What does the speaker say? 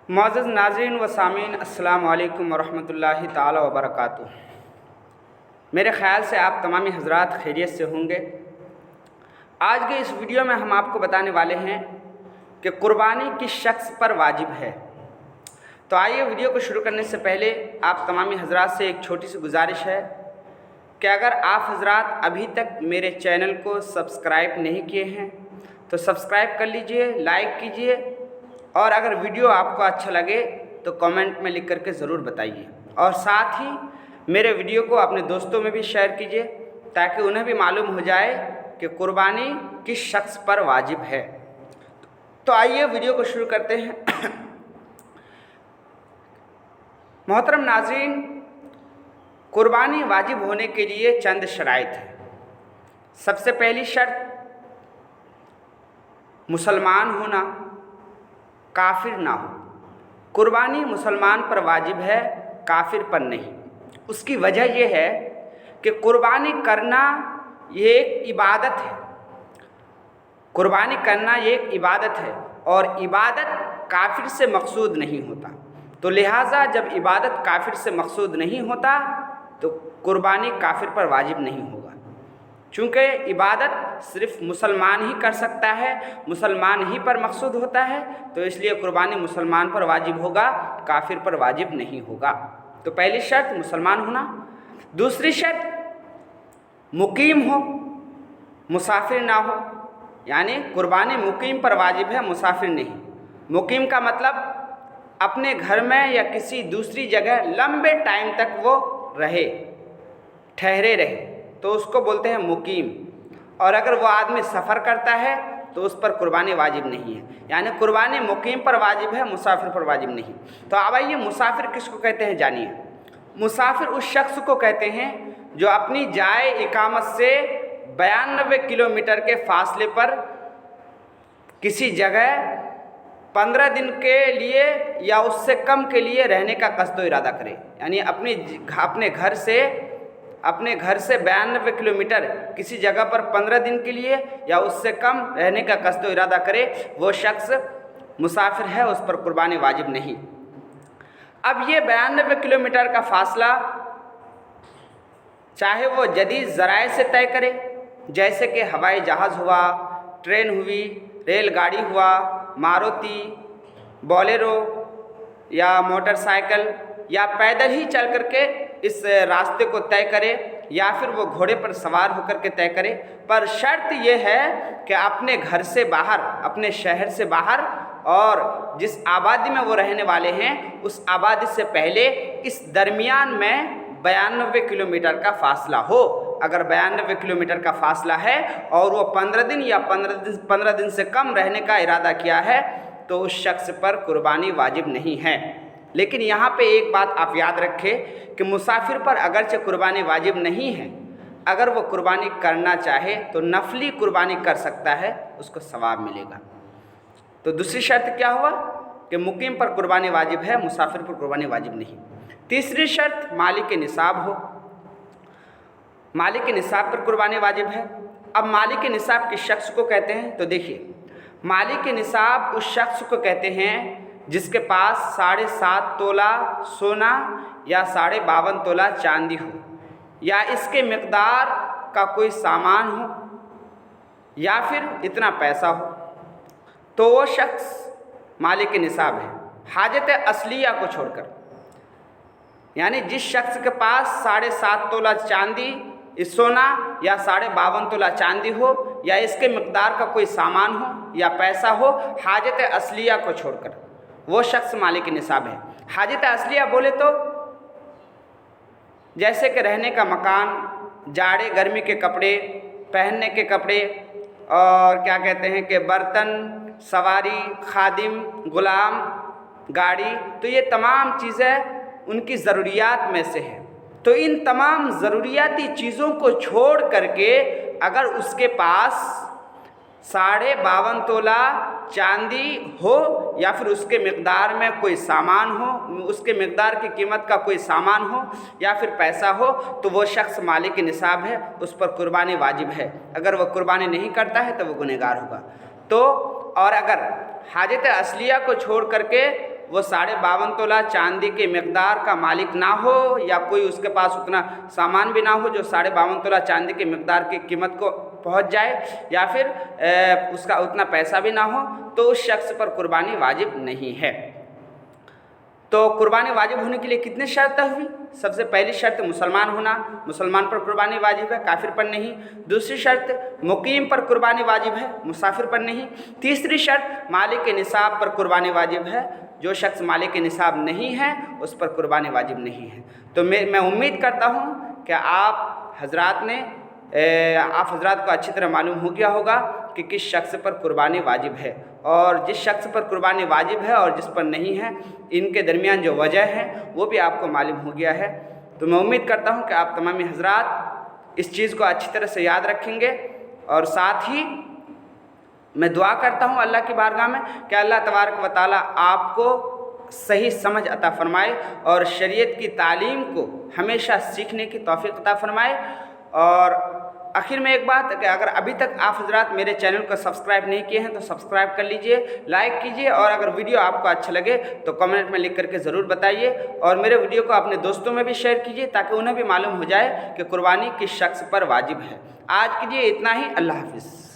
मुअज़्ज़ज़ नाज़रीन व सामीन, अस्सलामु अलैकुम वरहमतुल्लाहि ताला व बरकातुहू। मेरे ख़्याल से आप तमामी हज़रात खैरियत से होंगे। आज के इस वीडियो में हम आपको बताने वाले हैं कि कुर्बानी किस शख्स पर वाजिब है। तो आइए वीडियो को शुरू करने से पहले आप तमामी हज़रात से एक छोटी सी गुजारिश है कि अगर आप हज़रात अभी तक मेरे चैनल को सब्सक्राइब नहीं किए हैं तो सब्सक्राइब कर लीजिए, लाइक कीजिए और अगर वीडियो आपको अच्छा लगे तो कमेंट में लिख करके ज़रूर बताइए और साथ ही मेरे वीडियो को अपने दोस्तों में भी शेयर कीजिए ताकि उन्हें भी मालूम हो जाए कि कुर्बानी किस शख्स पर वाजिब है। तो आइए वीडियो को शुरू करते हैं। मोहतरम नाज़रीन, कुर्बानी वाजिब होने के लिए चंद शराइत हैं। सबसे पहली शर्त मुसलमान होना, काफिर ना हो। कुर्बानी मुसलमान पर वाजिब है, काफिर पर नहीं। उसकी वजह यह है कि कुर्बानी करना ये एक इबादत है। कुर्बानी करना ये एक इबादत है और इबादत काफिर से मकसूद नहीं होता। तो लिहाजा जब इबादत काफिर से मकसूद नहीं होता तो कुर्बानी काफिर पर वाजिब नहीं होगा। चूँकि इबादत सिर्फ मुसलमान ही कर सकता है, मुसलमान ही पर मकसूद होता है, तो इसलिए कुर्बानी मुसलमान पर वाजिब होगा, काफिर पर वाजिब नहीं होगा। तो पहली शर्त मुसलमान होना। दूसरी शर्त मुकीम हो, मुसाफिर ना हो। यानी कुर्बानी मुकीम पर वाजिब है, मुसाफिर नहीं। मुकीम का मतलब अपने घर में या किसी दूसरी जगह लंबे टाइम तक वो रहे, ठहरे रहे, तो उसको बोलते हैं मुकीम। और अगर वो आदमी सफ़र करता है तो उस पर कुर्बानी वाजिब नहीं है। यानी कुर्बानी मुकीम पर वाजिब है, मुसाफिर पर वाजिब नहीं। तो अब आइए मुसाफिर किसको कहते हैं जानिए। मुसाफिर उस शख्स को कहते हैं जो अपनी जाए इकामत से 92 किलोमीटर के फासले पर किसी जगह 15 दिन के लिए या उससे कम के लिए रहने का कस्द इरादा करे। यानी अपने घर से 92 किलोमीटर किसी जगह पर 15 दिन के लिए या उससे कम रहने का कस्द इरादा करे, वो शख्स मुसाफिर है, उस पर कुर्बानी वाजिब नहीं। अब ये 92 किलोमीटर का फासला चाहे वो जदीद ज़राए से तय करे, जैसे कि हवाई जहाज़ हुआ, ट्रेन हुई, रेलगाड़ी हुआ, मारुति, बोलेरो या मोटरसाइकिल, या पैदल ही चल करके इस रास्ते को तय करे, या फिर वो घोड़े पर सवार होकर के तय करे। पर शर्त ये है कि अपने घर से बाहर, अपने शहर से बाहर और जिस आबादी में वो रहने वाले हैं उस आबादी से पहले इस दरमियान में 92 किलोमीटर का फासला हो। अगर 92 किलोमीटर का फासला है और वो 15 दिन या 15 दिन से कम रहने का इरादा किया है तो उस शख्स पर कुर्बानी वाजिब नहीं है। लेकिन यहाँ पे एक बात आप याद रखें कि मुसाफिर पर अगरचे कुर्बानी वाजिब नहीं है, अगर वो कुर्बानी करना चाहे तो नफली कुर्बानी कर सकता है, उसको सवाब मिलेगा। तो दूसरी शर्त क्या हुआ कि मुकीम पर कुर्बानी वाजिब है, मुसाफिर पर कुर्बानी वाजिब नहीं। तीसरी शर्त मालिक निसाब हो। मालिक निसाब पर कुर्बानी वाजिब है। अब मालिक निसाब किस शख्स को कहते हैं तो देखिए, मालिक निसाब उस शख्स को कहते हैं जिसके पास 7.5 तोला सोना या 52.5 तोला चांदी हो, या इसके मिक़दार का कोई सामान हो, या फिर इतना पैसा हो, तो वो शख्स मालिक निसाब है, हाजत असलिया को छोड़कर। यानी जिस शख्स के पास 7.5 तोला चांदी, सोना या 52.5 तोला चांदी हो, या इसके मिक़दार का कोई सामान हो या पैसा हो, हाजत असलिया को छोड़कर, वो शख्स मालिक निसाब है। हाजत असलिया बोले तो जैसे कि रहने का मकान, जाड़े गर्मी के कपड़े, पहनने के कपड़े, और क्या कहते हैं कि बर्तन, सवारी, खादिम, गुलाम, गाड़ी, तो ये तमाम चीज़ें उनकी ज़रूरियात में से है। तो इन तमाम ज़रूरियाती चीज़ों को छोड़ करके अगर उसके पास 52.5 तोला चांदी हो या फिर उसके मिक़दार में कोई सामान हो, उसके मिक़दार की कीमत का कोई सामान हो या फिर पैसा हो, तो वो शख्स मालिक निसाब है, उस पर कुर्बानी वाजिब है। अगर वह कुर्बानी नहीं करता है तो वह गुनहगार होगा। तो और अगर हाजत असलिया को छोड़ करके वो 52.5 तोला चांदी के मिकदार का मालिक ना हो, या कोई उसके पास उतना सामान भी ना हो जो 52.5 तोला चांदी के मिकदार की कीमत को पहुंच जाए, या फिर उसका उतना पैसा भी ना हो, तो उस शख्स पर कुर्बानी वाजिब नहीं है। तो कुर्बानी वाजिब होने के लिए कितनी शर्तें हुई? सबसे पहली शर्त मुसलमान होना, मुसलमान पर कुर्बानी वाजिब है, काफिर पर नहीं। दूसरी शर्त मुकीम पर कुर्बानी वाजिब है, मुसाफिर पर नहीं। तीसरी शर्त मालिक के निसाब पर कुर्बानी वाजिब है, जो शख्स मालिक के निसाब नहीं है उस पर कुर्बानी वाजिब नहीं है। तो मैं उम्मीद करता हूँ कि आप हजरात को अच्छी तरह मालूम हो गया होगा कि किस शख्स पर कुर्बानी वाजिब है, और जिस शख्स पर कुर्बानी वाजिब है और जिस पर नहीं है, इनके दरमियान जो वजह है वो भी आपको मालूम हो गया है। तो मैं उम्मीद करता हूँ कि आप तमामी हजरात इस चीज़ को अच्छी तरह से याद रखेंगे, और साथ ही मैं दुआ करता हूँ अल्लाह की बारगाह में कि अल्लाह तबारक व तआला आपको सही समझ अता फरमाए और शरीयत की तालीम को हमेशा सीखने की तौफीक अता फरमाए। और आखिर में एक बात कि अगर अभी तक आप हजरात मेरे चैनल को सब्सक्राइब नहीं किए हैं तो सब्सक्राइब कर लीजिए, लाइक कीजिए, और अगर वीडियो आपको अच्छा लगे तो कमेंट में लिख करके ज़रूर बताइए, और मेरे वीडियो को अपने दोस्तों में भी शेयर कीजिए ताकि उन्हें भी मालूम हो जाए कि कुर्बानी किस शख्स पर वाजिब है। आज के लिए इतना ही। अल्लाह हाफिज़।